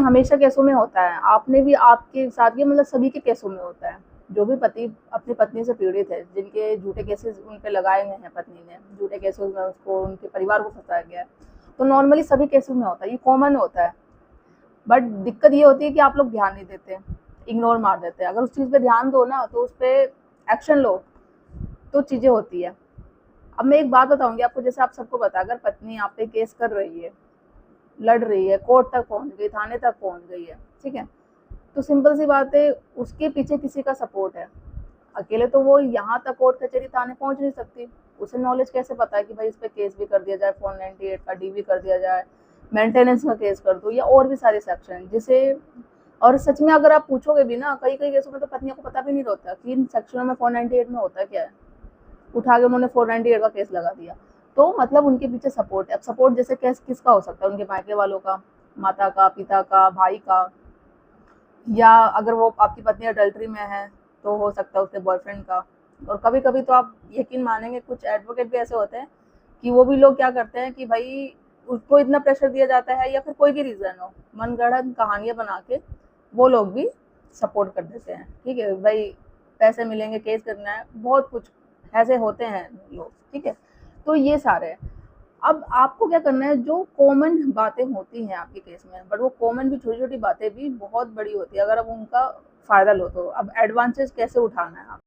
हमेशा केसों में होता है, आपने भी आपके साथ ये मतलब सभी के केसों में होता है। जो भी पति अपनी पत्नी से पीड़ित है, जिनके झूठे केसेस उन पे लगाए गए हैं, पत्नी ने झूठे केसेस में उसको उनके परिवार को फंसाया गया है, तो नॉर्मली सभी केसेस में होता है, ये कॉमन होता है। बट दिक्कत ये होती है कि आप लोग ध्यान नहीं देते, इग्नोर मार देते हैं। अगर उस चीज़ पे ध्यान दो ना, तो उस पर एक्शन लो, तो चीज़ें होती है। अब मैं एक बात बताऊंगी आपको, जैसे आप सबको पता, अगर पत्नी आप पे केस कर रही है, लड़ रही है, कोर्ट तक पहुंच गई, थाने तक पहुंच गई है, ठीक है, तो सिंपल सी बात है, उसके पीछे किसी का सपोर्ट है। अकेले तो वो यहाँ तक कोर्ट कचहरी थाने पहुंच नहीं सकती। उसे नॉलेज कैसे पता है कि भाई इस पे केस भी कर दिया जाए, 498 का डी भी कर दिया जाए, मेंटेनेंस का केस कर दो, या और भी सारे सेक्शन जिसे। और सच में अगर आप पूछोगे भी ना, कई कई केसों में तो पत्नियों को पता भी नहीं होता कि इन सेक्शनों में 498 में होता क्या है। उठा के उन्होंने 498 का केस लगा दिया, तो मतलब उनके पीछे सपोर्ट है। अब सपोर्ट जैसे केस किसका हो सकता है, उनके मायके वालों का, माता का, पिता का, भाई का, या अगर वो आपकी पत्नी अडल्ट्री में है तो हो सकता है उसके बॉयफ्रेंड का। और कभी कभी तो आप यकीन मानेंगे, कुछ एडवोकेट भी ऐसे होते हैं कि वो भी लोग क्या करते हैं कि भाई उसको इतना प्रेशर दिया जाता है, या फिर कोई भी रीज़न हो, मनगढ़ंत कहानियां बना के वो लोग भी सपोर्ट कर देते हैं। ठीक है भाई, पैसे मिलेंगे, केस करना है, बहुत कुछ ऐसे होते हैं लोग। ठीक है, तो ये सारे। अब आपको क्या करना है, जो कॉमन बातें होती हैं आपके केस में, बट वो कॉमन भी छोटी छोटी बातें भी बहुत बड़ी होती है, अगर आप उनका फायदा लो तो। अब एडवांटेज कैसे उठाना है आप